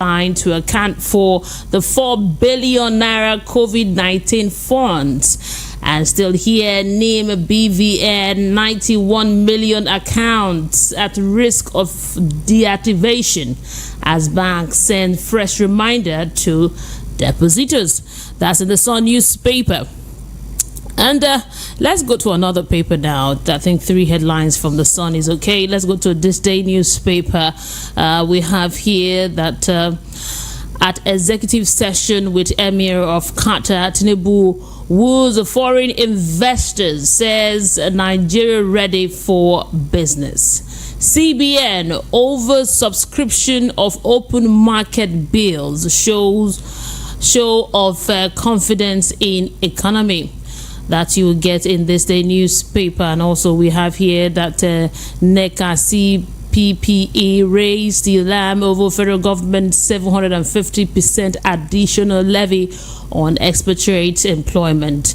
to account for the 4 billion naira COVID-19 funds. And still here, name BVN 91 million accounts at risk of deactivation as banks send fresh reminder to depositors. That's in the Sun newspaper. And let's go to another paper now. I think 3 headlines from the Sun is okay. Let's go to this day newspaper. We have here that at executive session with Emir of Qatar, Tinubu woos foreign investors, says Nigeria ready for business. CBN over subscription of open market bills show of confidence in economy. That you will get in this day newspaper. And also we have here that NECA CPPE raised the alarm over federal government 750% additional levy on expatriate employment.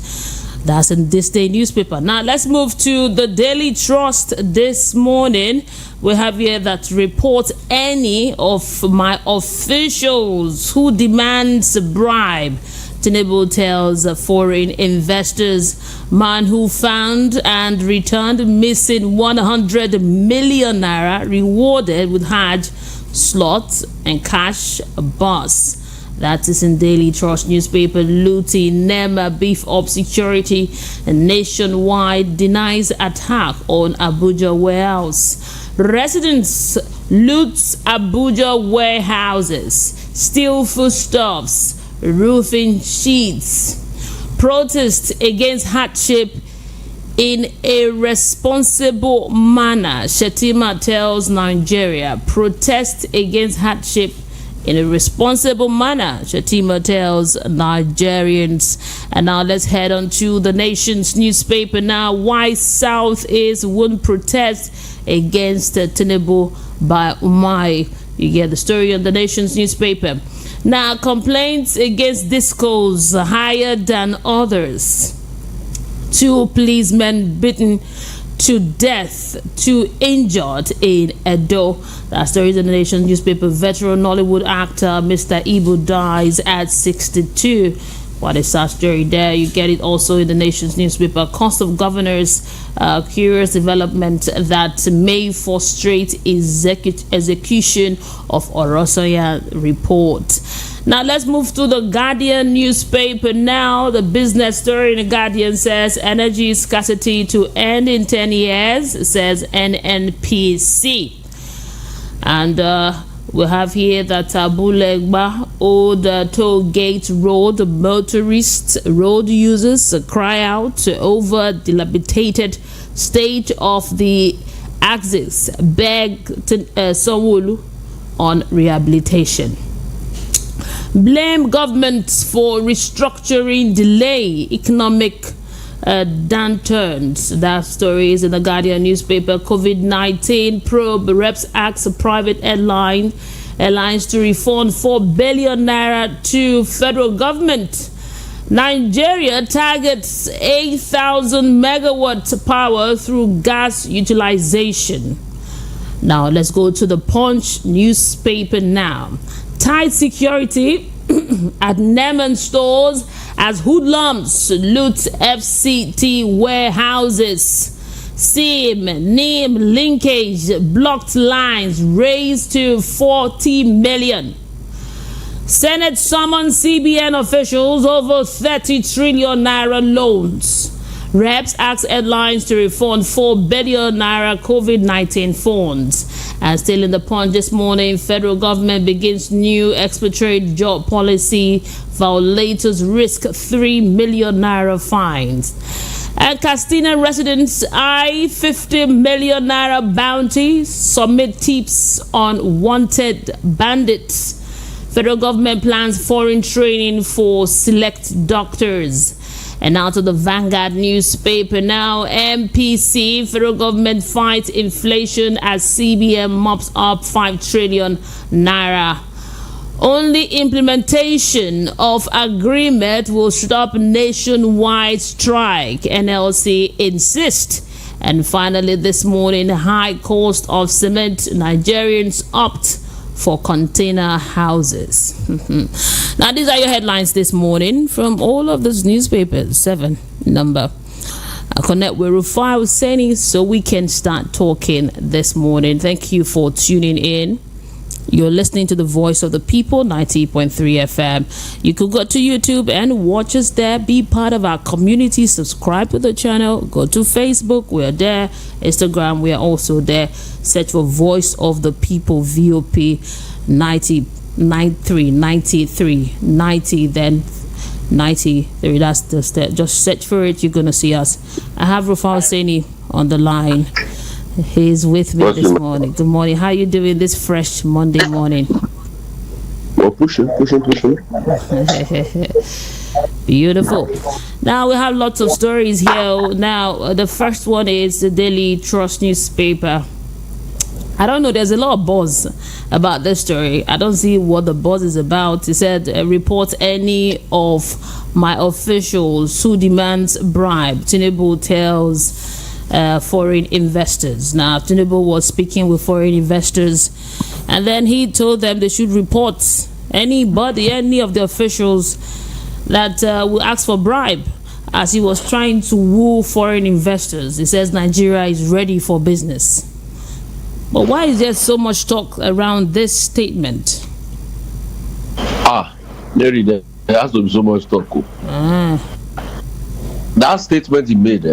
That's in this day newspaper. Now let's move to the Daily Trust this morning. We have here that report any of my officials who demands a bribe. Tinubu tells foreign investors, man who found and returned missing 100 million naira rewarded with Hajj slots and cash bus. That is in Daily Trust newspaper. Looting NEMA beef up security and nationwide denies attack on Abuja warehouse. Residents loots Abuja warehouses, steal foodstuffs, roofing sheets. Protest against hardship in a responsible manner. Shettima tells Nigeria. Protest against hardship in a responsible manner, Shettima tells Nigerians. And now let's head on to the Nation's newspaper now. Why Southeast won't protest against Tinubu by Umai. You get the story on the Nation's newspaper. Now, complaints against discos higher than others. 2 policemen beaten to death, 2 injured in Edo. That story is in the Nation newspaper. Veteran Nollywood actor Mr. Ibu dies at 62. What a sad story there. You get it also in the Nation's newspaper. Cost of governors, curious development that may frustrate execution of Orosoya report. Now let's move to the Guardian newspaper now. The business story in the Guardian says energy scarcity to end in 10 years, says NNPC. And we have here that Abulegba Old Toll Gate Road motorists, road users cry out over dilapidated state of the axis, beg Sanwo-Olu on rehabilitation. Blame governments for restructuring delay economic downturns. That story is in the Guardian newspaper. COVID-19 probe reps asks private airlines to refund 4 billion naira to federal government. Nigeria targets 8,000 megawatts power through gas utilization. Now let's go to the Punch newspaper now. Tight security at Neiman stores as hoodlums loot FCT warehouses. SIM-NIN linkage blocked lines raised to 40 million. Senate summons CBN officials over 30 trillion naira loans. Reps ask airlines to refund 4 billion naira COVID-19 funds. And still in the Punch this morning, federal government begins new expatriate job policy. Violators risk 3 million naira fines. And Castina residents eye 50 million naira bounty. Submit tips on wanted bandits. Federal government plans foreign training for select doctors. And now to the Vanguard newspaper now. MPC, federal government fights inflation as CBN mops up 5 trillion naira. Only implementation of agreement will stop nationwide strike, NLC insists. And finally this morning, high cost of cement, Nigerians opt for container houses. Now, these are your headlines this morning from all of those newspapers. 7 number. I'll connect with Rufai Hussaini so we can start talking this morning. Thank you for tuning in. You're listening to the Voice of the People, 90.3 FM. You could go to YouTube and watch us there. Be part of our community. Subscribe to the channel. Go to Facebook. We're there. Instagram. We are also there. Search for Voice of the People, VOP 93, then 93. That's the step. Just search for it. You're going to see us. I have Rufai Hussaini on the line. He's with me this morning. Good morning. How are you doing this fresh Monday morning? Oh, pushing. Beautiful. Now we have lots of stories here. Now the first one is the Daily Trust newspaper. I don't know. There's a lot of buzz about this story. I don't see what the buzz is about. It said, report any of my officials who demands bribe. Tinubu tells foreign investors. Now, Tinubu was speaking with foreign investors, and then he told them they should report any of the officials that will ask for bribe, as he was trying to woo foreign investors. He says Nigeria is ready for business. But why is there so much talk around this statement? There has to be so much talk. That statement he made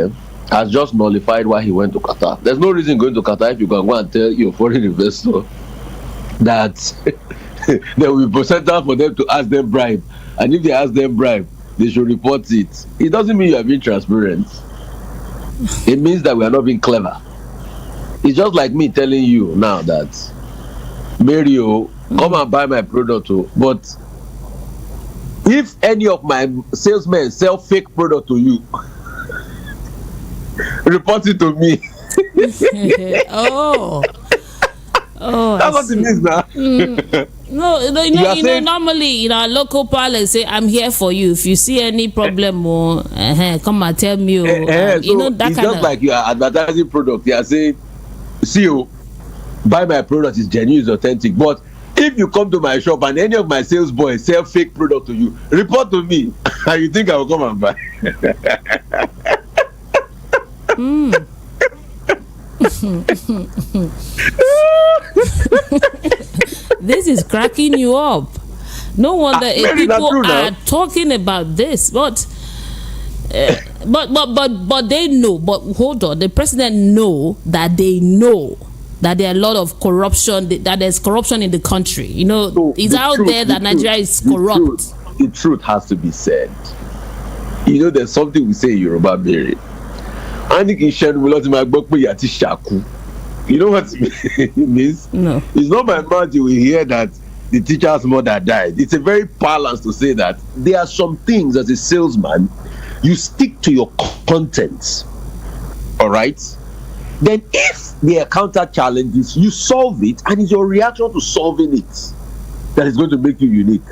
has just nullified why he went to Qatar. There's no reason going to Qatar if you can go and tell your foreign investor that there will be procedure for them to ask them bribe, and if they ask them bribe, they should report it. It doesn't mean you are being transparent. It means that we are not being clever. It's just like me telling you now that Mario, come and buy my product, but if any of my salesmen sell fake product to you, report it to me. That's what it means now. No, normally in our local parlance, say, I'm here for you. If you see any problem, come and tell me. So that it's just like you are advertising product. You are saying, see, buy my product, is genuine, is authentic. But if you come to my shop and any of my sales boys sell fake product to you, report to me. And you think I will come and buy? This is cracking you up. No wonder people are talking about this, but they know. But hold on, the president know that there are a lot of corruption. That there's corruption in the country. So it's out there that Nigeria is corrupt. The truth has to be said. There's something we say in Yoruba, Mary. You know what it means? No. It's not by mouth you will hear that the teacher's mother died. It's a very balance to say that there are some things as a salesman, you stick to your content. All right? Then if they encounter challenges, you solve it, and it's your reaction to solving it that is going to make you unique.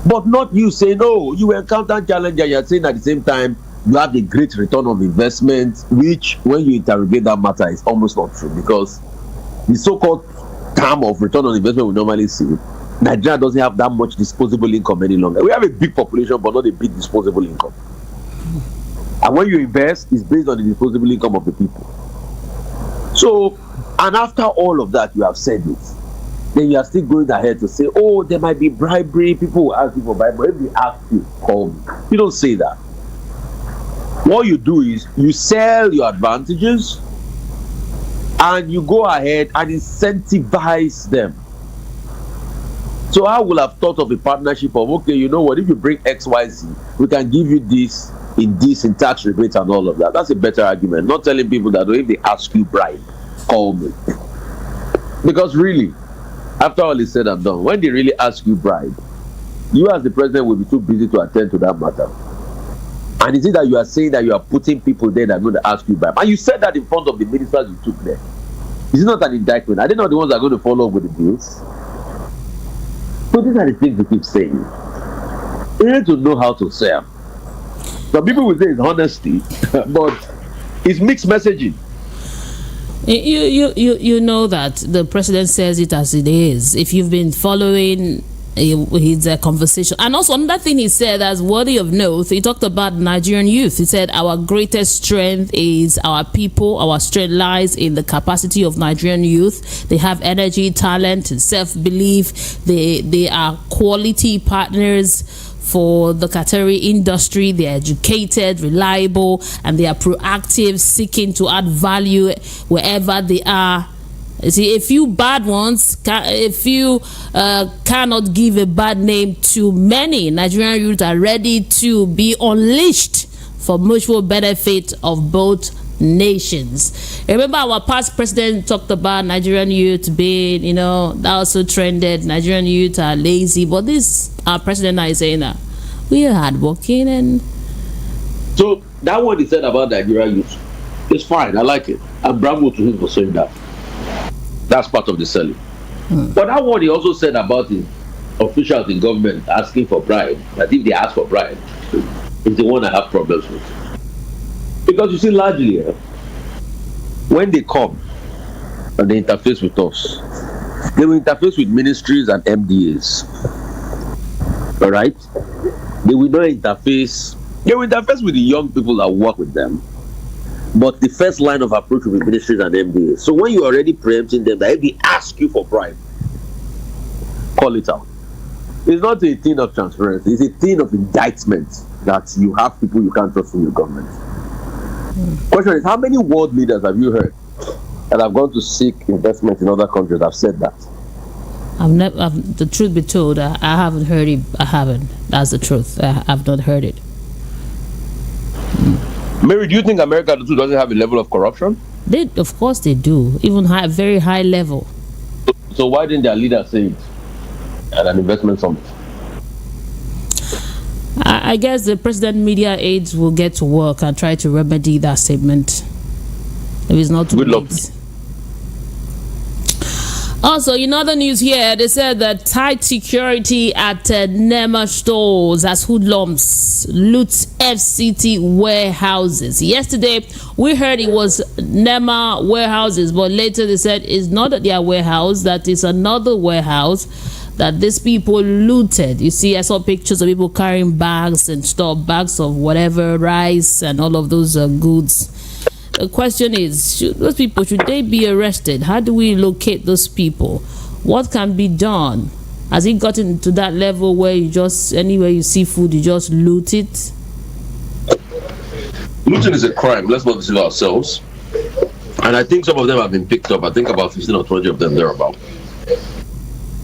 But not you saying, oh, you encounter challenges, and you're saying at the same time, you have a great return of investment, which when you interrogate that matter is almost not true, because the so-called term of return on investment we normally see, Nigeria doesn't have that much disposable income any longer. We have a big population but not a big disposable income. And when you invest, it's based on the disposable income of the people. So, and after all of that, you have said it, then you are still going ahead to say, oh, there might be bribery, people will ask you for bribery. If they ask you, call me. You don't say that. What you do is you sell your advantages and you go ahead and incentivize them. So I would have thought of a partnership of, okay, you know what, if you bring XYZ, we can give you this in tax rebates and all of that. That's a better argument. Not telling people that if they ask you bribe, call me. Because really, after all is said and done, when they really ask you bribe, you as the president will be too busy to attend to that matter. And is it that you are saying that you are putting people there that are going to ask you bribe? And you said that in front of the ministers you took there. Is it not an indictment? Are they not the ones that are going to follow up with the bills? So these are the things we keep saying. You need to know how to say. Some people will say it's honesty, but it's mixed messaging. You know that the president says it as it is. If you've been following his conversation, and also another thing he said that's worthy of note, he talked about Nigerian youth. He said our greatest strength is our people. Our strength lies in the capacity of Nigerian youth. They have energy, talent, and self-belief. They are quality partners for the Qatari industry. They are educated, reliable, and they are proactive, seeking to add value wherever they are. You see, a few bad ones, cannot give a bad name to many. Nigerian youth are ready to be unleashed for mutual benefit of both nations. Remember, our past president talked about Nigerian youth being, that also trended. Nigerian youth are lazy, but this our president now is saying that we are hardworking. And so that what he said about Nigerian youth is fine. I like it. I'm bravo to him for saying that. That's part of the selling. But that what he also said about the officials in government asking for bribe, that if they ask for bribe, is the one I have problems with. Because you see, largely, when they come and they interface with us, they will interface with ministries and MDAs. All right? They will not interface. They will interface with the young people that work with them. But the first line of approach will be ministries and MDAs. So when you're already preempting them, that if they ask you for bribe, call it out. It's not a thing of transparency. It's a thing of indictment that you have people you can't trust in your government. Question is, how many world leaders have you heard that have gone to seek investment in other countries have said that? The truth be told, I haven't heard it. I haven't. That's the truth. I've not heard it. Mary, do you think America too doesn't have a level of corruption? Of course they do, even very high level. So why didn't their leader say it at an investment summit? I guess the president media aides will get to work and try to remedy that statement. If it's not too good luck. Also, in other news here, they said that tight security at NEMA stores as hoodlums loot FCT warehouses. Yesterday, we heard it was NEMA warehouses, but later they said it's not their warehouse, that is another warehouse that these people looted. You see, I saw pictures of people carrying bags and stuff, bags of whatever, rice and all of those goods. The question is, should they be arrested? How do we locate those people? What can be done? Has it gotten to that level where you just, anywhere you see food, you just loot it? Looting is a crime. Let's not deceive ourselves. And I think some of them have been picked up. I think about 15 or 20 of them thereabout.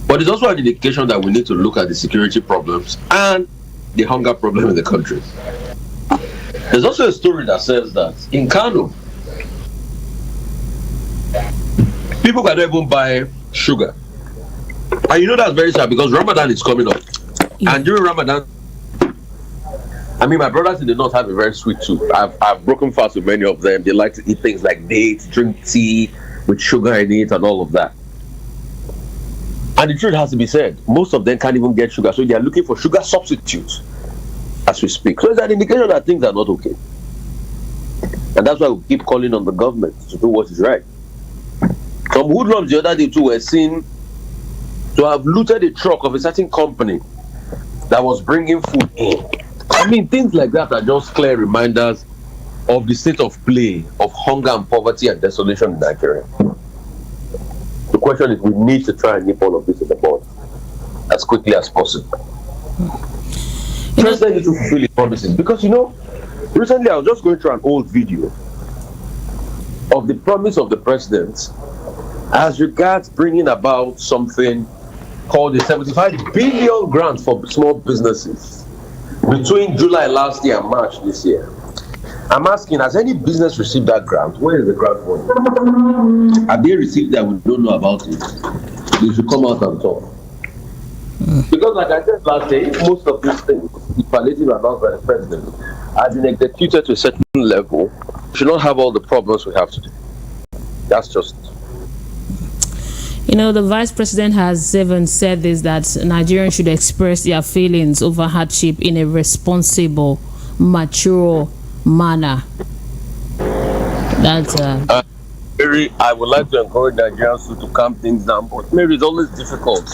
But it's also an indication that we need to look at the security problems and the hunger problem in the country. There's also a story that says that in Kano, people cannot even buy sugar. And you know that's very sad because Ramadan is coming up. Yeah. And during Ramadan, I mean, my brothers in the north have a very sweet tooth. I've broken fast with many of them. They like to eat things like dates, drink tea with sugar in it and all of that. And the truth has to be said, most of them can't even get sugar. So they are looking for sugar substitutes as we speak. So it's an indication that things are not okay. And that's why we keep calling on the government to do what is right. Some hoodlums the other day too were seen to have looted a truck of a certain company that was bringing food in. I mean, things like that are just clear reminders of the state of play, of hunger and poverty and desolation in Nigeria. The question is, we need to try and nip all of this in the bud as quickly as possible. President needs to fulfill his promises because, recently I was just going through an old video of the promise of the president as regards bringing about something called the 75 billion grant for small businesses between July last year and March this year. I'm asking, has any business received that grant? Where is the grant money? Have they received that? We don't know about it. They should come out and talk. Because like I said last day, most of these things, the palliative announced by the president, has been executed to a certain level, we should not have all the problems we have today. That's just... The vice president has even said this, that Nigerians should express their feelings over hardship in a responsible, mature manner. That's very Mary, I would like to encourage Nigerians to calm things down, but Mary, it's always difficult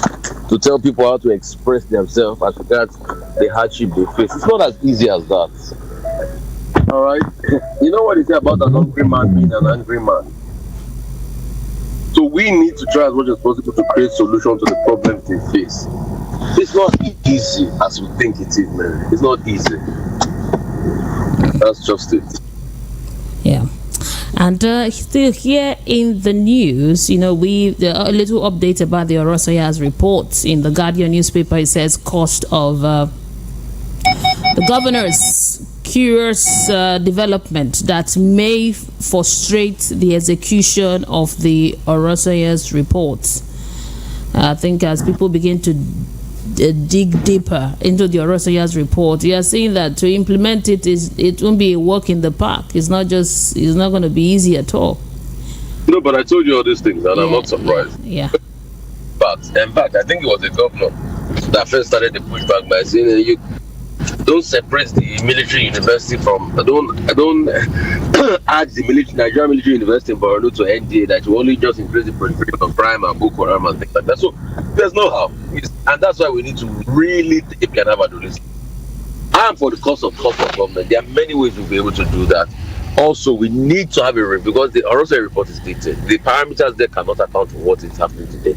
to tell people how to express themselves as regards the hardship they face. It's not as easy as that. All right? You know what they say about an hungry man being an angry man? So we need to try as much as possible to create solutions to the problems they face. It's not easy as we think it is, Mary. It's not easy. That's just it. Yeah. And still here in the news, a little update about the Orosoya's report in the Guardian newspaper. It says cost of the governor's curious development that may frustrate the execution of the Orosoya's report. I think as people begin to dig deeper into the Orosoya's report, you are seeing that to implement it won't be a walk in the park. It's not going to be easy at all. No, but I told you all these things, and I'm not surprised. Yeah. But in fact, I think it was the governor that first started the pushback by saying you don't separate the military university from. I don't add the Nigerian military university in Borno to NDA that you only just increase the proliferation of crime and Boko Haram and things like that. So there's no how, and that's why we need to really take a can have a do this. And for the cost of government, there are many ways we'll be able to do that. Also, we need to have a review because the Orosoya report is dated. The parameters there cannot account for what is happening today.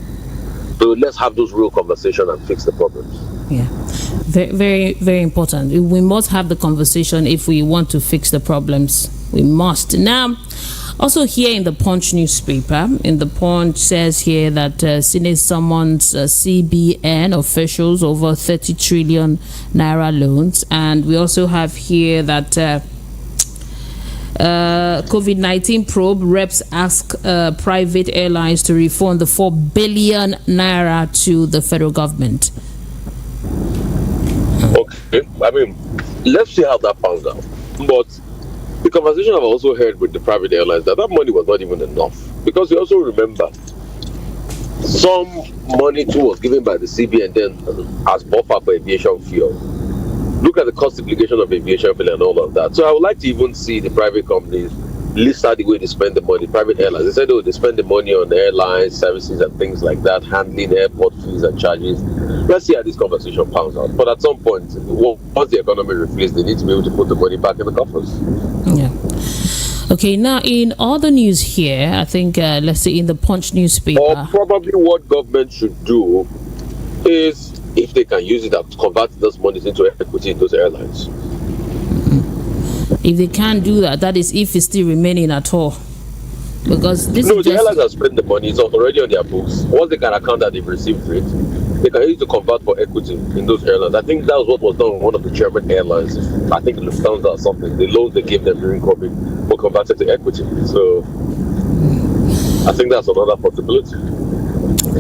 So let's have those real conversations and fix the problems. Yeah, very, very, very important. We must have the conversation if we want to fix the problems. We must. Now, also here in the Punch newspaper, says here that Senate summons CBN officials over 30 trillion naira loans, and we also have here that COVID-19 probe reps ask private airlines to refund the 4 billion naira to the federal government. Okay, I mean, let's see how that pans out. But the conversation I've also heard with the private airlines that money was not even enough, because you also remember some money too was given by the CBN then as buffer for aviation fuel. Look at the cost implication of aviation fuel and all of that. So I would like to even see the private companies list out the way they spend the money. Private airlines, they said they spend the money on airlines, services and things like that, handling airport fees and charges. Let's see how this conversation pans out. But at some point, once the economy reflates, they need to be able to put the money back in the coffers. Yeah. Okay, now in other news here, I think, let's say in the Punch newspaper. Or probably what government should do is, if they can use it to convert those monies into equity in those airlines. If they can't do that, that is if it's still remaining at all. Because this the airlines have spent the money, it's already on their books. Once they can account that they've received it, they can use it to convert for equity in those airlines. I think that was what was done with one of the German airlines. I think Lufthansa or something. The loans they gave them during COVID were converted to equity. So I think that's another possibility.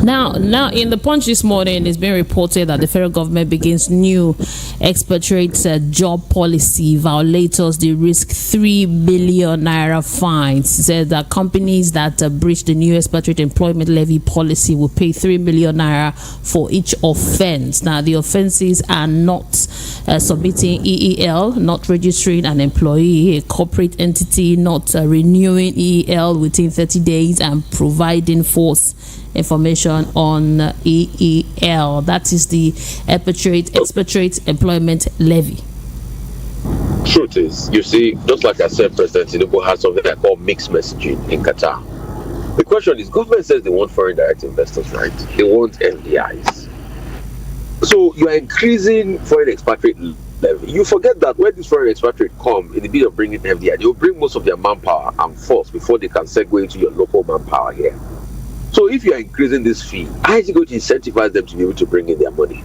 Now, in the Punch this morning, it's been reported that the federal government begins new expatriate job policy. Violators, they risk 3 billion naira fines. It says that companies that breach the new expatriate employment levy policy will pay 3 million naira for each offense. Now, the offenses are not submitting EEL, not registering an employee, a corporate entity, not renewing EEL within 30 days, and providing false information on EEL. That is the expatriate employment levy. Truth is, you see, just like I said, President Tinubu has something I call mixed messaging in Qatar. The question is, government says they want foreign direct investors, right? They want FDIs. So you are increasing foreign expatriate levy. You forget that when these foreign expatriates come in the bid of bringing FDI, they will bring most of their manpower and force before they can segue into your local manpower here. So if you are increasing this fee, how is it going to incentivize them to be able to bring in their money?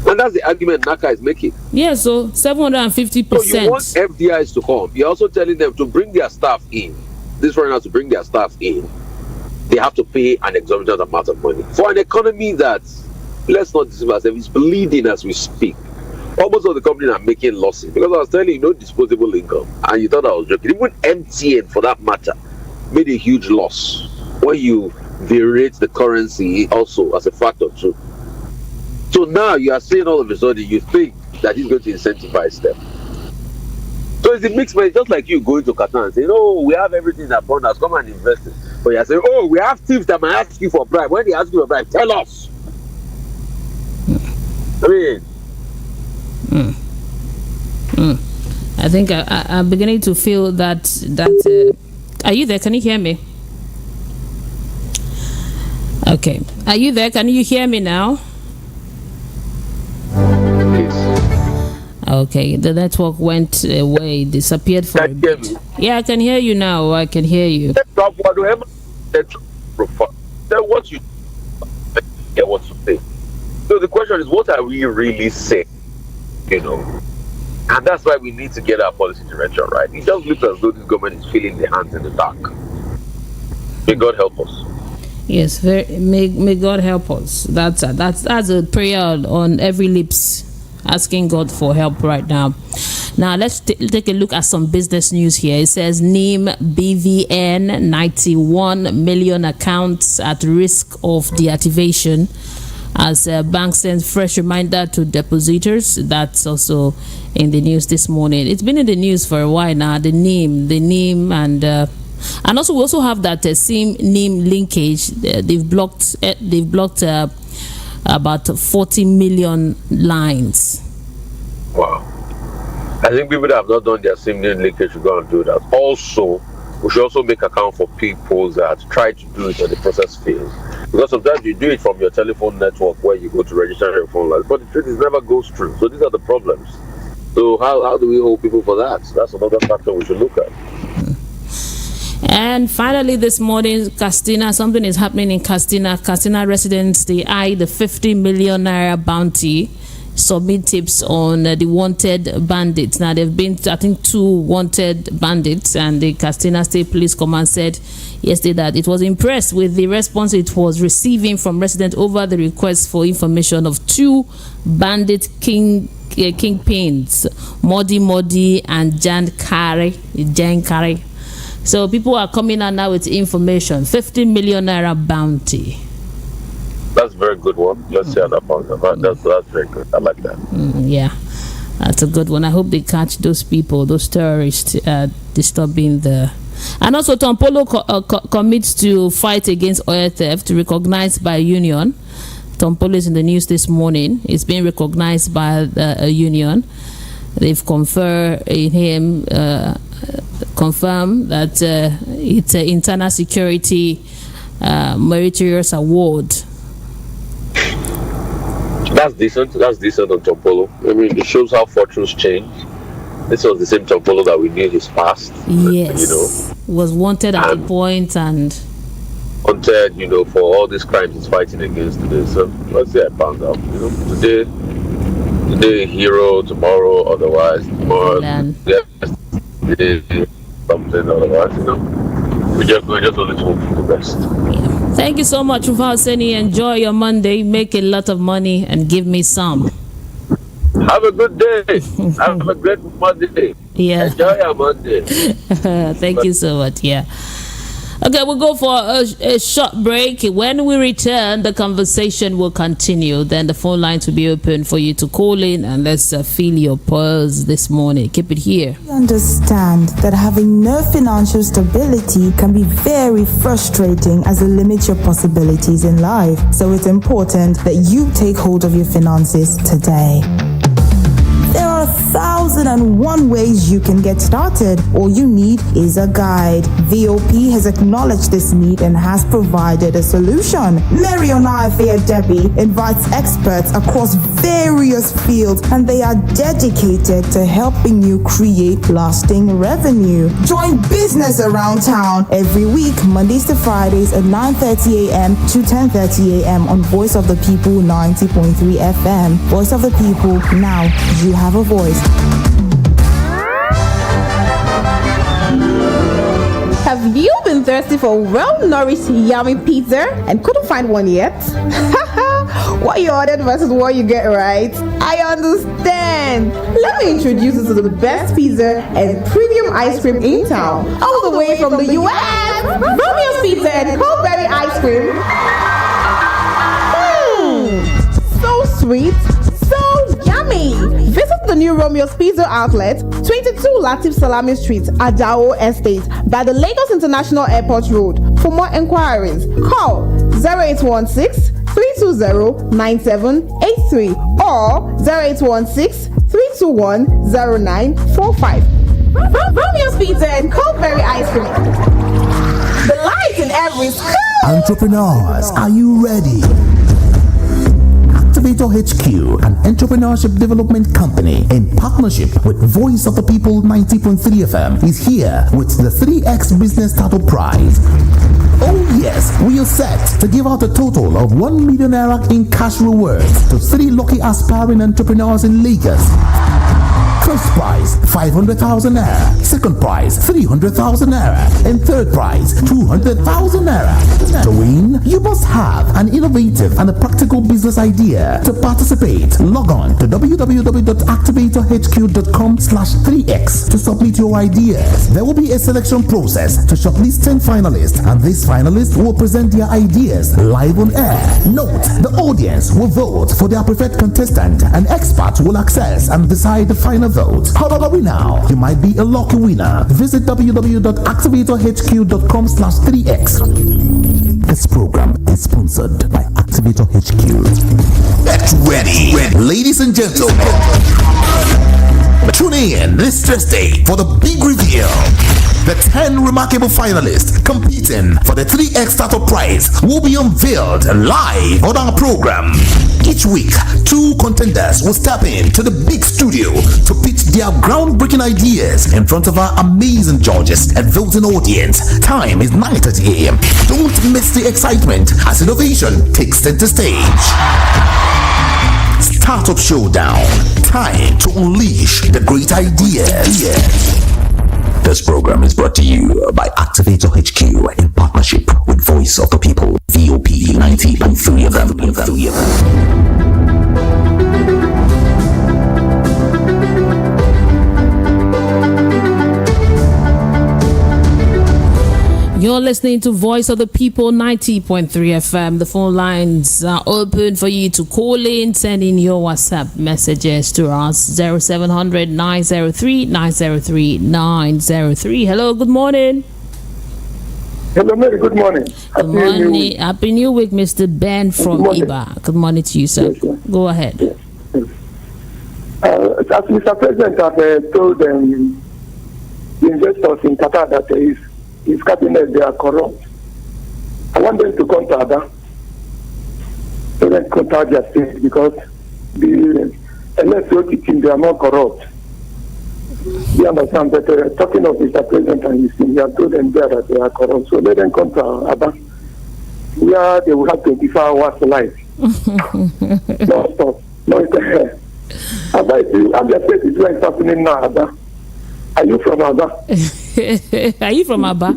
And that's the argument NACA is making. Yeah, so 750%. So you want FDIs to come. You're also telling them to bring their staff in. These foreigners to bring their staff in. They have to pay an exorbitant amount of money. For an economy that, let's not deceive ourselves, is bleeding as we speak. Almost all the companies are making losses. Because I was telling you, no disposable income. And you thought I was joking. Even MTN, for that matter, made a huge loss. When you variate the currency also as a factor too. So now you are saying all of a sudden you think that he's going to incentivize them. So it's a mixed message, just like you going to Qatar and saying, oh, we have everything that abundance, come and invest it. But you're saying, oh, we have thieves that might ask you for a bribe. When they ask you for a bribe, tell us. I mean, I think I'm beginning to feel that are you there? Can you hear me? Okay. Are you there? Can you hear me now? Okay, the network went away, disappeared for a bit. Yeah, I can hear you now. I can hear you. Then what you get what to say. So the question is, what are we really saying? You know, and that's why we need to get our policy direction right. It just looks as though this government is feeling their hands in the dark. May God help us. Yes, may God help us. That's a prayer on every lips, asking God for help right now. Now let's take a look at some business news here. It says NIM BVN 91 million accounts at risk of deactivation as bank sends fresh reminder to depositors. That's also in the news this morning. It's been in the news for a while now. The NIM and also we also have that SIM-NIN linkage. They've blocked about 40 million lines. Wow. I think people that have not done their SIM-NIN linkage should go and do that. Also, we should also make account for people that try to do it and the process fails. Because sometimes you do it from your telephone network where you go to register your phone line, but the truth is never goes through. So these are the problems. So how do we hold people for that? That's another factor we should look at. And finally this morning, Castina, something is happening in Castina. Castina residents, they eye the 50 million naira bounty, submit tips on the wanted bandits. Now, there have been, I think, 2 wanted bandits, and the Castina State Police Command said yesterday that it was impressed with the response it was receiving from residents over the request for information of 2 bandit kingpins, Modi and Jan Kare. So people are coming out now with information. 50 million naira bounty. That's a very good one. Let's see how that pounds. That's very good. I like that. Yeah, that's a good one. I hope they catch those people, those terrorists disturbing the. And also, Tompolo commits to fight against oil theft, recognized by a union. Tompolo is in the news this morning. It's being recognized by a union. They've conferred in him. Confirm that it's an internal security meritorious award. That's decent on Tompolo. I mean, it shows how fortunes change. This was the same Tompolo that we knew his past. Yes, you know, was wanted at a point and wanted, you know, for all these crimes he's fighting against today. So let's see how it pans out. You know, today hero, tomorrow otherwise, tomorrow something otherwise, you know. We just only hope for the best. Yeah. Thank you so much, Ufaseni. Enjoy your Monday, make a lot of money, and give me some. Have a good day. Have a great Monday. Yeah. Enjoy your Monday. Thank you so much. Yeah. Okay, we'll go for a short break. When we return, the conversation will continue. Then the phone lines will be open for you to call in, and let's feel your pulse this morning. Keep it here. Understand that having no financial stability can be very frustrating as it limits your possibilities in life. So it's important that you take hold of your finances today. There are 1,001 ways you can get started. All you need is a guide. VOP has acknowledged this need and has provided a solution. Mary Onaife Debbie invites experts across various fields, and they are dedicated to helping you create lasting revenue. Join Business Around Town every week, Mondays to Fridays at 9:30 a.m. to 10:30 a.m. on Voice of the People 90.3 FM. Voice of the People, now you have a voice. Have you been thirsty for well-nourished, yummy pizza and couldn't find one yet? What you ordered versus what you get, right? I understand. Let me introduce you to the best pizza and premium ice cream in town, all the way from the US. Romeo's Pizza and Cold-Berry Ice Cream. So sweet, so yummy. Visit Visit the new Romeo's Pizza outlet, 22 Latif Salami Street, Ajao Estate, by the Lagos International Airport Road. For more enquiries, call 0816-320-9783 or 0816-321-0945. Romeo's Pizza and Coldberry Ice Cream. The light in every school. Entrepreneurs, are you ready? Activator HQ, an entrepreneurship development company in partnership with Voice of the People 90.3 FM, is here with the 3X Business Startup Prize. Oh yes, we are set to give out a total of 1 million naira in cash rewards to 3 lucky aspiring entrepreneurs in Lagos. First prize, 500,000 naira. Second prize, 300,000 naira. And third prize, 200,000 naira. To win, you must have an innovative and a practical business idea. To participate, log on to www.activatorhq.com/3x to submit your ideas. There will be a selection process to shortlist 10 finalists, and these finalists will present their ideas live on air. Note, the audience will vote for their preferred contestant, and experts will access and decide the final vote. How are we now? You might be a lucky winner. Visit www.activatorhq.com/3x. This program is sponsored by Activator HQ. Get ready, ladies and gentlemen. Tune in this Thursday for the big reveal. The 10 remarkable finalists competing for the 3X Startup Prize will be unveiled live on our program. Each week, 2 contenders will step into the big studio to pitch their groundbreaking ideas in front of our amazing judges and voting audience. Time is 9:30 a.m. Don't miss the excitement as innovation takes center stage. Startup Showdown. Time to unleash the great ideas. This program is brought to you by Activator HQ in partnership with Voice of the People, VOP 90.3 FM. You're listening to Voice of the People 90.3 FM. The phone lines are open for you to call in, send in your WhatsApp messages to us 0700 903 903 903. Hello, good morning. Hello, Mary. Good morning. Good morning. Happy New Week, Mr. Ben from Iba. Good morning to you, sir. Yes, sir. Go ahead. Yes. As Mr. President has told the investors in Qatar that his cabinet, they are corrupt. I want them to come to Ada. They don't contact their state because the LSO team, they are not corrupt. You understand? But talking of Mr. President and his team, he has told them there that they are corrupt. So let them come to Ada, where they will have 24 hours life. No stop. No internet. Ada, Abia State is where it's happening now, Ada. Are you from Ada? Are you from Aba?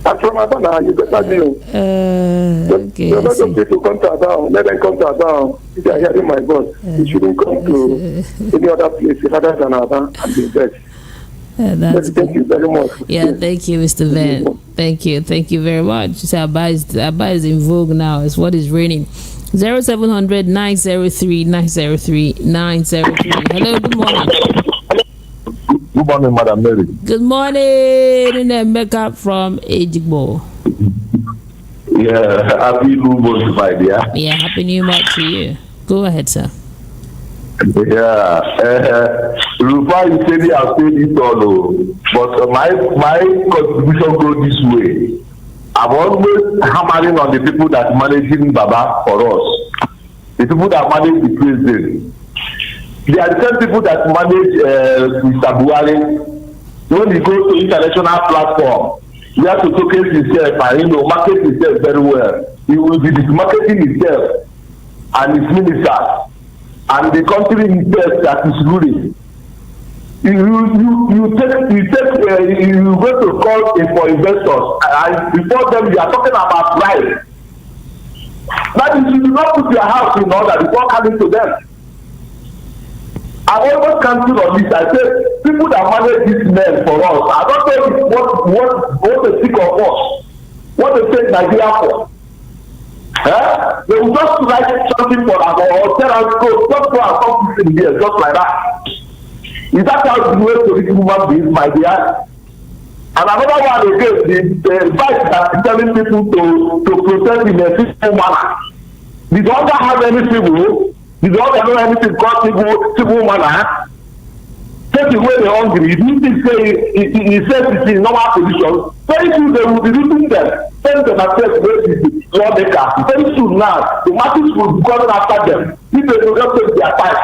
I'm from Aba now. You better know. Okay. So let them people come to Aba. Let them come to Aba. If they are hearing my voice, you shouldn't come to any other place rather than Aba and be best. Thank you very much. Yeah, thank you, Mr. Van. Thank you very much. So Aba is in vogue now. It's what is raining. 0700 903 903 903. Hello, good morning. Good morning, Madam Mary. Good morning, Emeka from Ejigbo. Yeah, happy New Month, my dear. Yeah, happy New Month to you. Go ahead, sir. Yeah, Rufa, you said you have said it all, but my contribution goes this way. I'm always hammering on the people that managing Baba for us, the people that manage the president. They are the same people that manage Mr. Buhari. When he goes to international platform, he has to showcase himself and market himself very well. He will be marketing himself and his ministers and the country himself that is ruling. You go to call for investors and before them you are talking about price. That is, you do not put your house in order before coming to them. I always cancel on this. I say people that manage these men for us, I don't know what they think of us, what they take Nigeria for. They will just write something for us or tell us, go, just go and come in here, just like that. Is that how you wait to reach human beings, my dear? And another one again, the advice that is telling people to protest in a civil manner. Did the other have any civil? Did the other know anything called civil manner? Take away the hungry. If you think he says it's in normal position, very soon they will be losing them. Send them and say, lawmakers. Very soon now, the masses will be coming after them. If they do not take their time,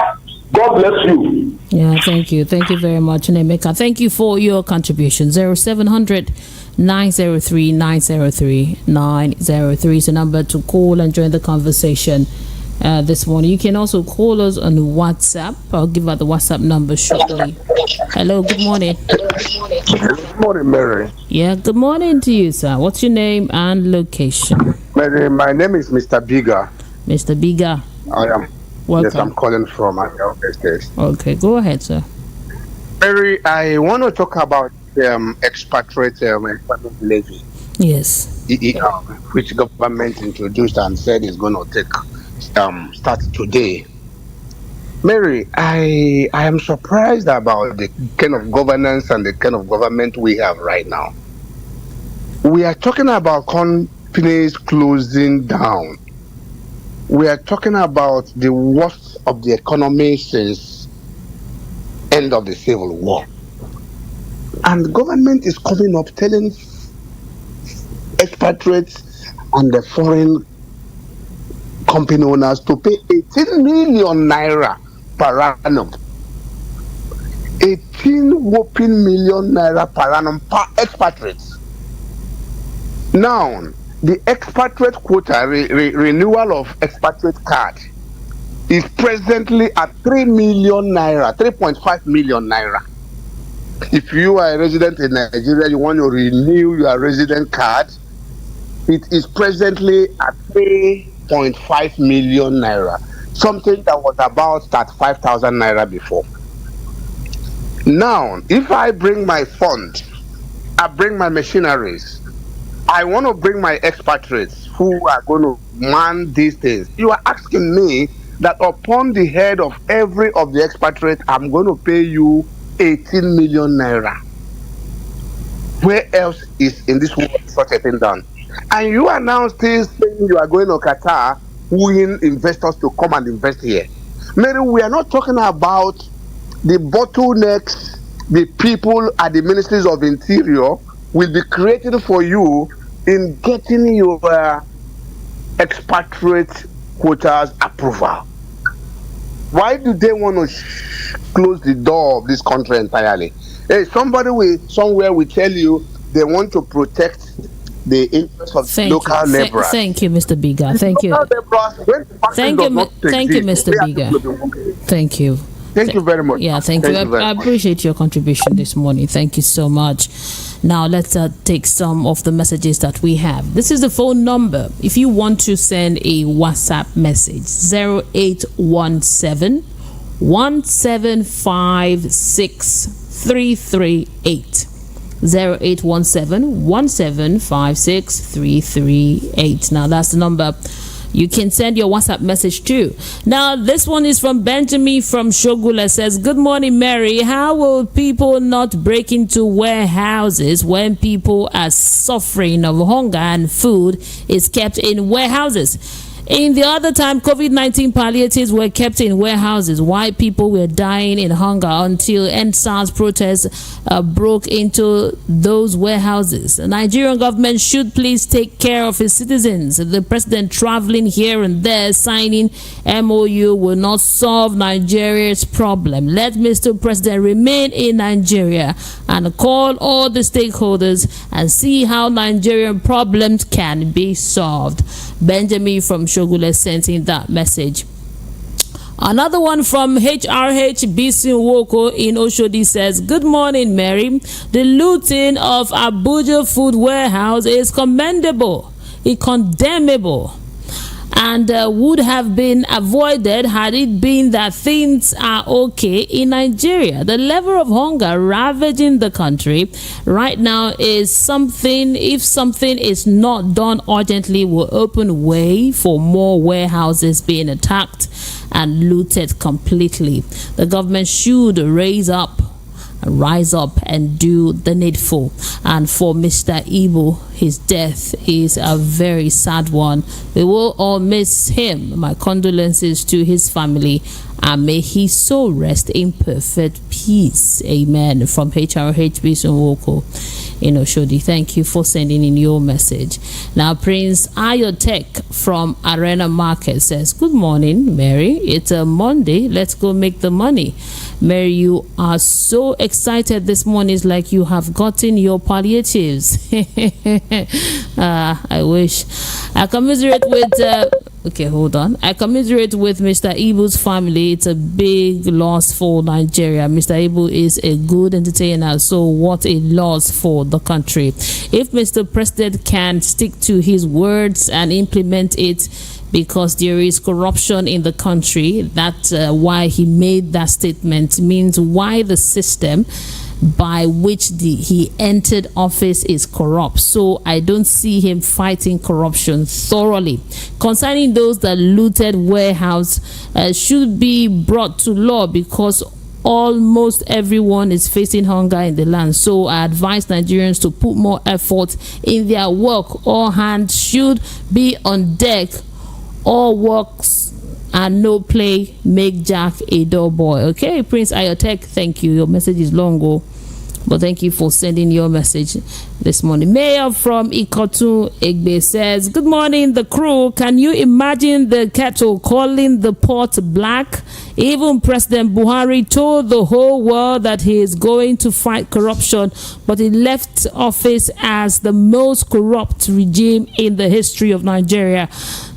God bless you. Yeah, thank you. Thank you very much, Nemeka. Thank you for your contribution. 0700 903 903 903 is the number to call and join the conversation this morning. You can also call us on WhatsApp. I'll give out the WhatsApp number shortly. Hello, good morning. Good morning, Mary. Yeah, good morning to you, sir. What's your name and location? Mary, my name is Mr. Biga. Mr. Biga. I am. Welcome. Yes, I'm calling from Angel's Estate. Okay, go ahead, sir. Mary, I want to talk about expatriate employment levy. Yes. Which government introduced and said is going to take start today. Mary, I am surprised about the kind of governance and the kind of government we have right now. We are talking about companies closing down. We are talking about the worst of the economy since end of the Civil War. And the government is coming up telling expatriates and the foreign company owners to pay 18 million naira per annum. 18 whopping million naira per annum per expatriates. Now, the expatriate quota renewal of expatriate card is presently at 3 million naira, 3.5 million naira. If you are a resident in Nigeria, you want to renew your resident card, it is presently at 3.5 million naira, something that was about 35,000 naira before. Now, if I bring my fund, I bring my machineries, I want to bring my expatriates who are going to man these things. You are asking me that upon the head of every of the expatriates, I'm going to pay you 18 million naira. Where else is in this world such a thing done? And you are now still saying you are going to Qatar, wooing investors to come and invest here. Mary, we are not talking about the bottlenecks the people at the Ministries of Interior will be creating for you in getting your expatriate quotas approval. Why do they want to close the door of this country entirely? Hey, somebody somewhere will tell you they want to protect the interests of local laborers. Thank you, Mr. Biga. Thank you. Thank you, Mr. Biga. Thank you. Thank you very much. Yeah, thank you. I appreciate your contribution this morning. Thank you so much. Now, let's take some of the messages that we have. This is the phone number. If you want to send a WhatsApp message, 0817 1756338. 0817 1756338. Now, that's the number you can send your WhatsApp message to. Now, this one is from Benjamin from Shogula. Says, good morning, Mary. How will people not break into warehouses when people are suffering of hunger and food is kept in warehouses? In the other time, COVID-19 palliatives were kept in warehouses while people were dying in hunger until EndSARS protests broke into those warehouses. The Nigerian government should please take care of its citizens. The president traveling here and there signing MOU will not solve Nigeria's problem. Let Mr. President remain in Nigeria and call all the stakeholders and see how Nigerian problems can be solved. Benjamin from Shogule sent in that message. Another one from HRH Bisin Woko in Oshodi says, good morning, Mary. The looting of Abuja food warehouse is commendable, condemnable. and would have been avoided had it been that things are okay in Nigeria. The level of hunger ravaging the country right now is something, if something is not done urgently, will open way for more warehouses being attacked and looted completely. The government should rise up and do the needful. And for Mr. Igbo, his death is a very sad one. We will all miss him. My condolences to his family, and may his soul rest in perfect peace. Amen. From HRHB Sunwoko in Oshodi. Thank you for sending in your message. Now, Prince Ayotek from Arena Market says, good morning, Mary. It's a Monday. Let's go make the money. Mary, you are so excited this morning. It's like you have gotten your palliatives. I wish. I commiserate with I commiserate with Mr. Ibu's family. It's a big loss for Nigeria. Mr. Ibu is a good entertainer, so what a loss for the country. If Mr. President can stick to his words and implement it, because there is corruption in the country, that's why he made that statement, means why the system by which he entered office is corrupt. So I don't see him fighting corruption thoroughly. Concerning those that looted warehouse, should be brought to law, because almost everyone is facing hunger in the land. So I advise Nigerians to put more effort in their work. All hands should be on deck. All works and no play make Jack a dull boy. Okay, Prince Ayotek, thank you. Your message is long ago, but thank you for sending your message this morning. Mayor from Ikotu Egbe says, good morning, the crew. Can you imagine the kettle calling the pot black? Even President Buhari told the whole world that he is going to fight corruption, but he left office as the most corrupt regime in the history of Nigeria.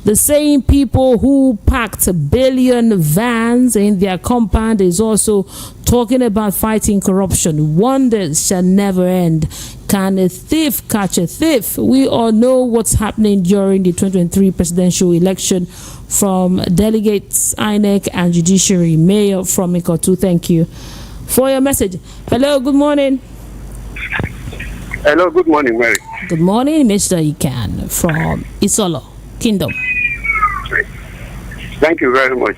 The same people who packed billion vans in their compound is also talking about fighting corruption. Wonders shall never end. Can a thief catch a thief? We all know what's happening during the 2023 presidential election from delegates, INEC, and judiciary. Mayor from Ikotu, thank you for your message. Hello, good morning. Hello, good morning, Mary. Good morning, Mr. Ikan from Isolo Kingdom. Thank you very much.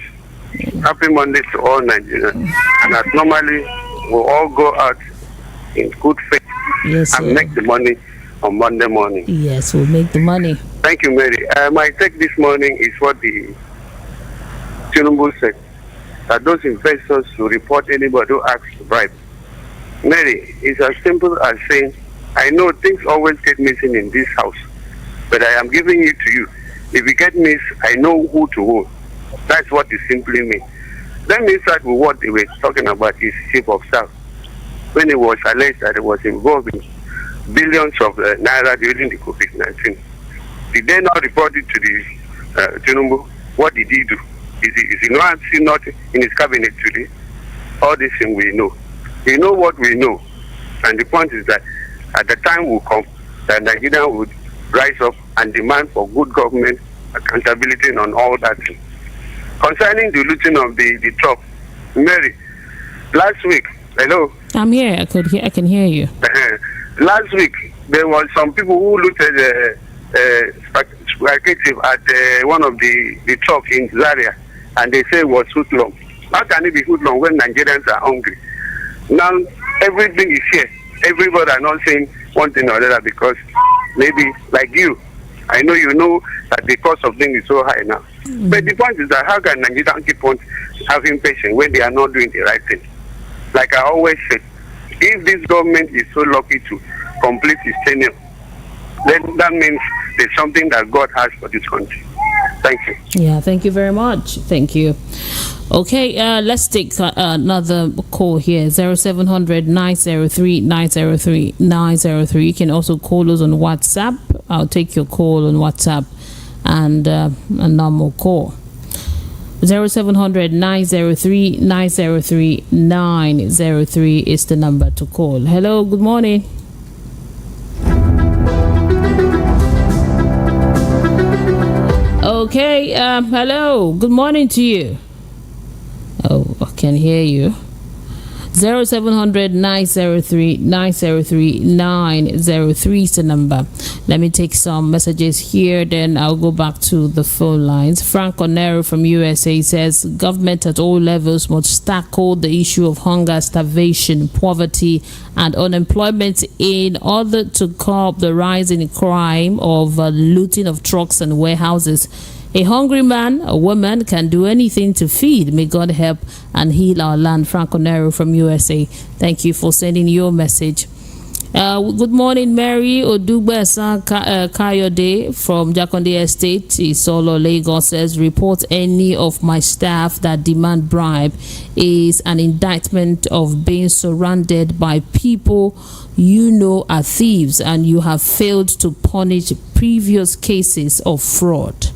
Happy Monday to all Nigerians. And as normally, we'll all go out in good faith and make the money on Monday morning. Yes, we'll make the money. Thank you, Mary. My take this morning is what the Tinubu said, that those investors should report anybody who asks to bribe. Mary, it's as simple as saying, I know things always get missing in this house, but I am giving it to you. If you get missed, I know who to hold. That's what it simply means. Let me start with what they were talking about, his chief of staff. When it was alleged that it was involved in billions of naira during the COVID-19. Did they not report it to the Tinubu? What did he do? Is he not seen not in his cabinet today? All this thing we know. We know what we know. And the point is that at the time will come that Nigeria would rise up and demand for good government, accountability on all that thing. Concerning the looting of the truck, Mary, last week, hello? I'm here. I can hear you. Last week, there were some people who looted speculative at one of the truck in Zaria, and they say it was hoodlum. How can it be hoodlum when Nigerians are hungry? Now, everything is here. Everybody are not saying one thing or the other because maybe, like you, I know you know that the cost of things is so high now. Mm-hmm. But the point is that how can Nigerians keep on having patience when they are not doing the right thing? Like I always say, if this government is so lucky to complete its tenure, then that means there's something that God has for this country. Thank you. Yeah, thank you very much. Thank you. Okay, let's take another call here. 0700 903 903 903. You can also call us on WhatsApp. I'll take your call on WhatsApp and a normal call. 0700 903 903 903 is the number to call. Hello, good morning. Okay, hello. Good morning to you. Oh, I can hear you. 0700-903-903-903 is the number. Let me take some messages here, then I'll go back to the phone lines. Frank Onero from USA says government at all levels must tackle the issue of hunger, starvation, poverty, and unemployment in order to curb the rise in crime of looting of trucks and warehouses. A hungry man, a woman can do anything to feed. May God help and heal our land. Franco Nero from USA. Thank you for sending your message. Good morning, Mary Odugbesa Kayode from Jakonde Estate, Isolo, Lagos says, report any of my staff that demand bribe is an indictment of being surrounded by people you know are thieves, and you have failed to punish previous cases of fraud.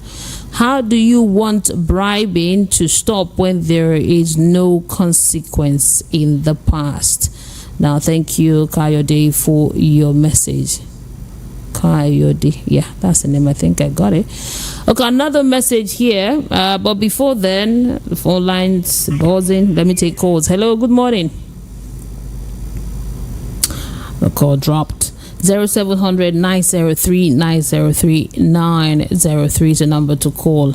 How do you want bribing to stop when there is no consequence in the past? Now, thank you, Kayode, for your message. Kayode, yeah, that's the name. I think I got it. Okay, another message here. But before then, the phone lines buzzing. Let me take calls. Hello, good morning. The call dropped. 0700-903-903-903 is the number to call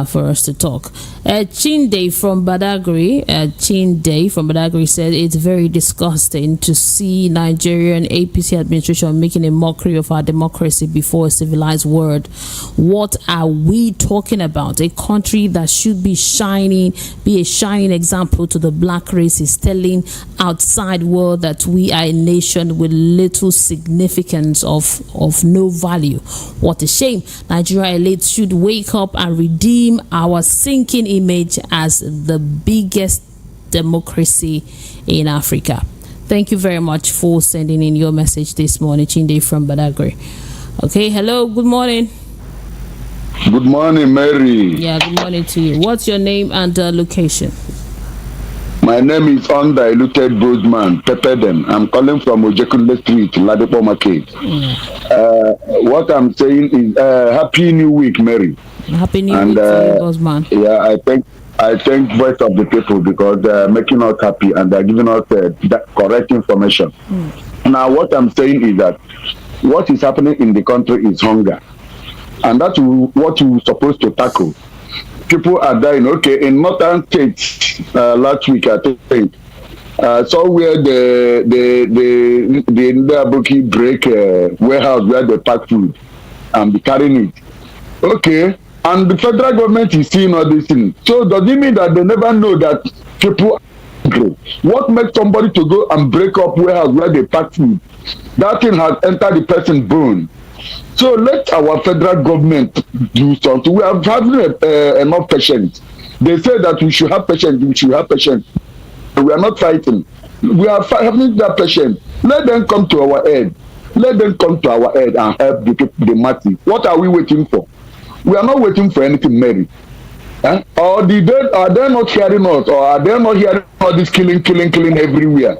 for us to talk. Chinde from Badagry said it's very disgusting to see Nigerian APC administration making a mockery of our democracy before a civilized world. What are we talking about? A country that should be a shining example to the black race is telling outside world that we are a nation with little significance of no value. What a shame. Nigeria elites should wake up and redeem our sinking image as the biggest democracy in Africa. Thank you very much for sending in your message this morning, Chinde from Badagry. Okay, hello, good morning. Good morning, Mary. Yeah, good morning to you. What's your name and location? My name is Undiluted Bozeman, Pepeden. I'm calling from Ojekunle Street, Ladipo Market. What I'm saying is Happy New Week, Mary. Happy New Week to you, Bozeman. Yeah, I thank Voice of the People because they're making us happy and they're giving us that correct information. Now, what I'm saying is that what is happening in the country is hunger. And that's what we're supposed to tackle. People are dying. Okay, in northern states last week, I think, somewhere the Ndabuki break warehouse where they pack food and be carrying it. Okay, and the federal government is seeing all these things. So does it mean that they never know that people are hungry? What makes somebody to go and break up warehouse where they pack food? That thing has entered the person's bone. So let our federal government do something. We are having enough patience. They say that we should have patience. We are not fighting. We are having that patience. Let them come to our aid. Let them come to our aid and help the masses. What are we waiting for? We are not waiting for anything, Mary. Or are they not hearing us? Or are they not hearing all this killing everywhere?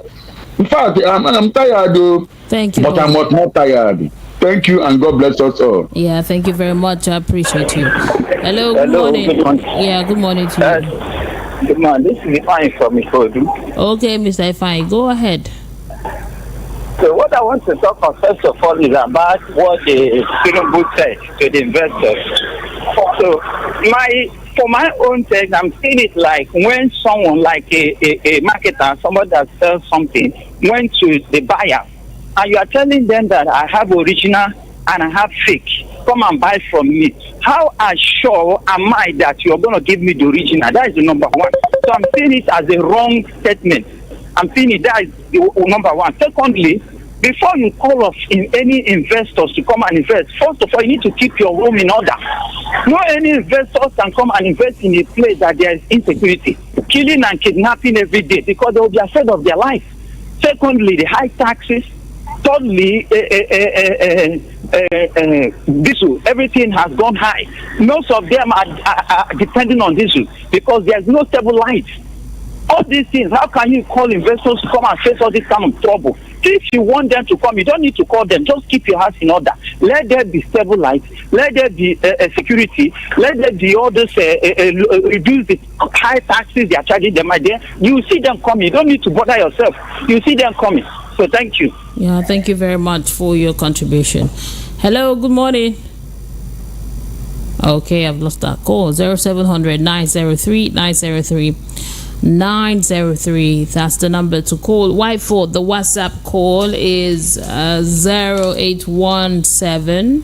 In fact, I'm tired, though. Thank you. But I'm not tired. Thank you and God bless us all. Yeah, thank you very much. I appreciate you. Hello, good morning. Good morning. Yeah, good morning to you. Good morning. This is Ifeanyi from Ikodu. Okay, Mr. Ifeanyi, go ahead. So what I want to talk on first of all is about what the Tinubu said to the investors. So for my own take, I'm seeing it like when someone like a marketer, somebody that sells something, went to the buyer, and you are telling them that I have original and I have fake. Come and buy from me. How sure am I that you are going to give me the original? That is the number one. So I'm seeing it as a wrong statement. I'm seeing it that is the number one. Secondly, before you call off any investors to come and invest, first of all, you need to keep your room in order. No any investors can come and invest in a place that there is insecurity, killing and kidnapping every day because they will be afraid of their life. Secondly, the high taxes. Thirdly, diesel, everything has gone high. Most of them are depending on diesel because there's no stable light. All these things, how can you call investors to come and face all this kind of trouble? If you want them to come, you don't need to call them. Just keep your house in order. Let there be stable light. Let there be security. Let there be all this reduce the high taxes they are charging them. You see them coming. You don't need to bother yourself. You see them coming. So thank you. Yeah, thank you very much for your contribution. Hello, good morning. Okay, I've lost that call. 0700 903 903 903. That's the number to call. Whiteford, the WhatsApp call is 0817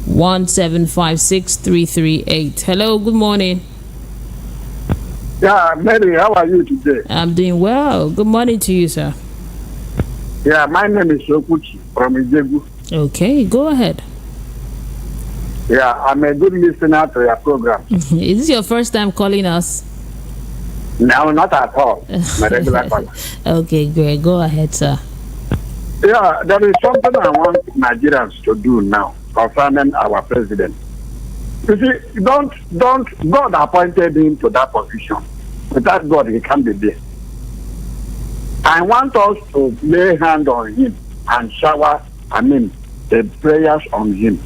1756 338. Hello, good morning. Yeah, Mary, how are you today? I'm doing well. Good morning to you, sir. Yeah, my name is Okuchi from Ijeoma. Okay, go ahead. Yeah, I'm a good listener to your program. Is this your first time calling us? No, not at all. My regular caller. Okay, great. Go ahead, sir. Yeah, there is something I want Nigerians to do now concerning our president. You see, don't God appointed him to that position. Without God, he can't be there. I want us to lay hand on him and shower, the prayers on him.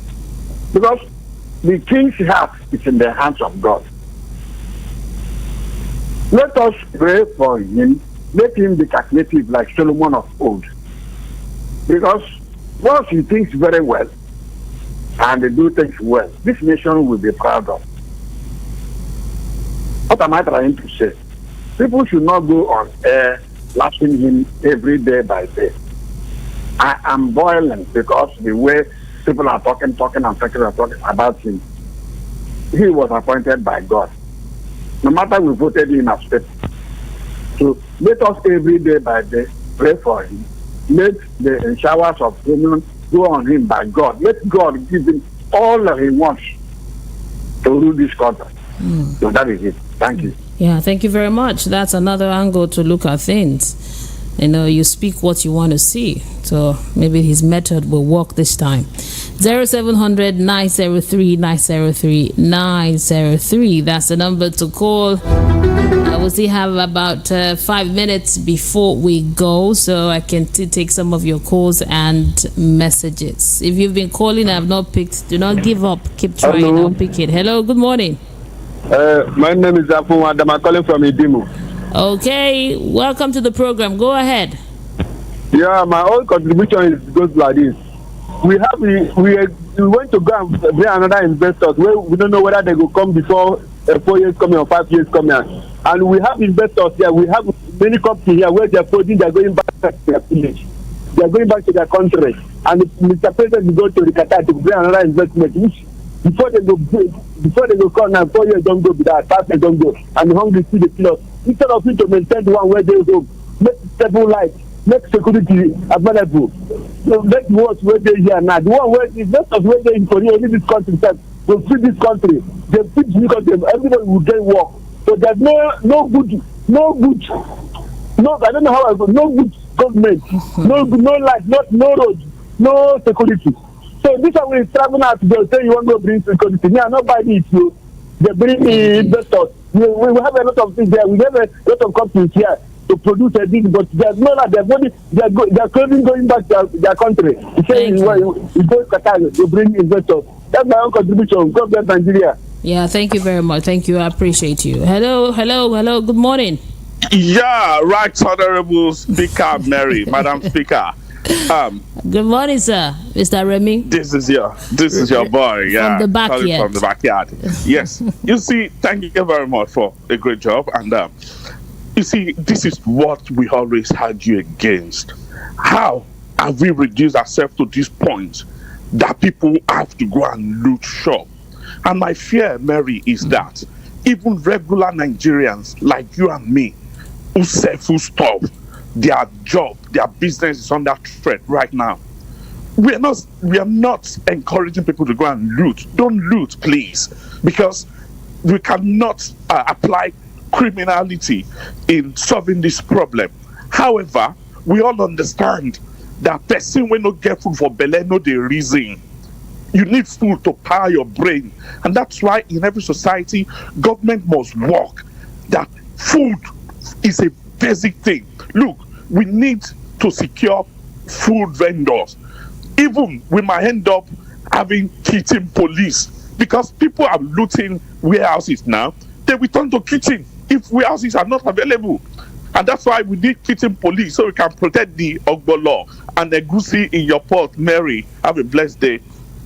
Because the king's heart is in the hands of God. Let us pray for him, make him be calculative like Solomon of old. Because once he thinks very well and they do things well, this nation will be proud of. What am I trying to say? People should not go on air laughing him every day by day. I am boiling because the way people are talking about him. He was appointed by God. No matter we voted him as people. So let us every day by day pray for him. Let the showers of heaven go on him by God. Let God give him all that he wants to rule this country. So that is it. Thank you. Yeah, thank you very much. That's another angle to look at things. You know, you speak what you want to see. So maybe his method will work this time. 0700 903 903 903. That's the number to call. We still have about 5 minutes before we go, so I can take some of your calls and messages. If you've been calling and have not picked, do not give up. Keep trying. Hello. I'll pick it. Hello, good morning. My name is Afu Adam. I'm calling from Idimu. Okay, welcome to the program. Go ahead. Yeah, my whole contribution goes like this. We went to go and bring another investors where we don't know whether they will come before 4 years coming or 5 years coming. And we have investors here. We have many companies here where they're projecting, they're going back to their village. They're going back to their country. And Mr. President will go to the Qatar to bring another investment, which before they go come now, 4 years don't go, without 5 years don't go. And the hungry see the kill. Instead of you to maintain the one where they go, make stable life, make security available. So make the ones where they here now. The one where the investors where they in Korea, only this country said, will feed this country. They feed this country, everybody will get work. So there's no I don't know how I go, no good government, no light, no road, no security. So this one will travel out, they'll say you want to bring security. Me, I'm not buying it, so they bring the investors. We have a lot of things there. We have a lot of companies here to produce a thing, but there's no that they're currently going back to their country. You say you go to Qatar to bring investors. That's my own contribution. God bless Nigeria. Yeah, thank you very much. Thank you. I appreciate you. Hello. Good morning. Yeah, right, Honorable Speaker Mary, Madam Speaker. Good morning, sir. Mr. Remy. This is your boy. Yeah, from the backyard. From the backyard. Yes. You see, thank you very much for a great job. And you see, this is what we always had you against. How have we reduced ourselves to this point that people have to go and loot shop? And my fear, Mary, is that even regular Nigerians like you and me, who sell food stuff, their job, their business is under threat right now. We are not encouraging people to go and loot. Don't loot, please, because we cannot apply criminality in solving this problem. However, we all understand that person will not get food for belly, no the reason. You need food to power your brain, and that's why in every society, government must work that food is a basic thing. Look, we need to secure food vendors. Even we might end up having kitchen police because people are looting warehouses now. They return to kitchen if warehouses are not available. And that's why we need kitchen police so we can protect the Ogbolo and the Egusi in your pot. Mary, have a blessed day.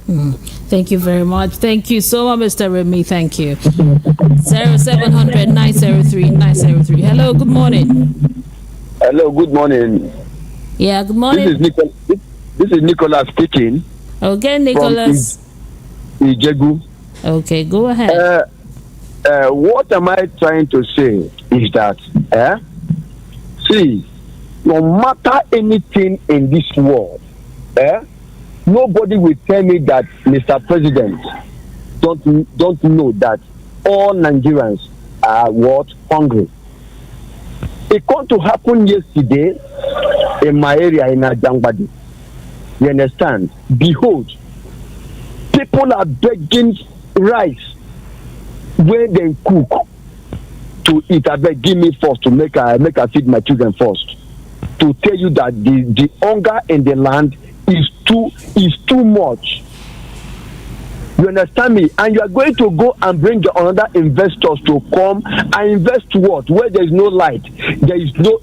Thank you very much. Thank you so much, Mr. Remy. Thank you. 0700 903 903. Hello, good morning. Hello, good morning. Yeah, good morning. This is Nicholas speaking. Okay, Nicholas. From Ijegu. Okay, go ahead. What am I trying to say is that, see, no matter anything in this world, nobody will tell me that Mr. President don't know that all Nigerians are hungry. It come to happen yesterday in my area in Ajangbadi. You understand? Behold, people are begging rice where they cook to eat. I beg, give me first to make I feed my children first. To tell you that the hunger in the land is too much. You understand me? And you are going to go and bring another investors to come and invest what? Where there is no light, there is no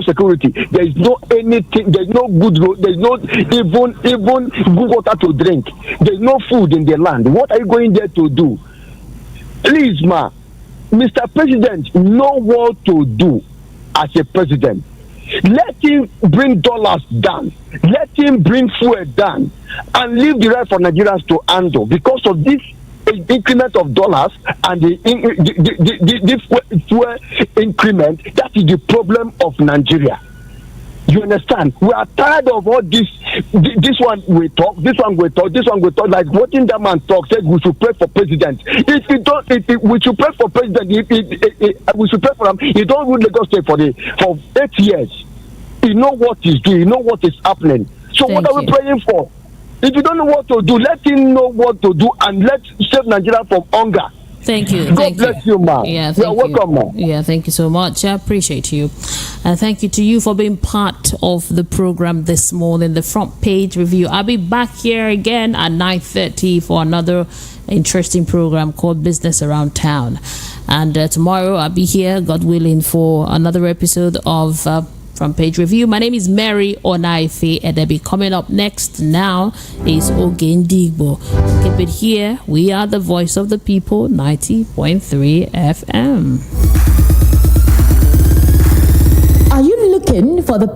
security, there is no anything, there is no good road, there is no even good water to drink, there is no food in the land. What are you going there to do? Please, Mr. President, know what to do as a president. Let him bring dollars down. Let him bring fuel down, and leave the rest for Nigerians to handle. Because of this increment of dollars and the fuel increment, that is the problem of Nigeria. You understand? We are tired of all this. This one we talk, this one we talk, this one we talk. Like watching that man talk, said we should pray for president. If we don't, we should pray for president. We should pray for him. He don't rule Lagos State for 8 years. He know what he's doing. He know what is happening. So what are we praying for? If you don't know what to do, let him know what to do and let's save Nigeria from hunger. Thank you. God bless you, man. Yeah, you're welcome, man. Yeah, thank you so much. I appreciate you. And thank you to you for being part of the program this morning, the Front Page Review. I'll be back here again at 9:30 for another interesting program called Business Around Town. And tomorrow I'll be here, God willing, for another episode of Front Page Review. My name is Mary Onaife Edebi. Coming up next now is Ogendigbo. Keep it here. We are the voice of the people, 90.3 FM. Are you looking for the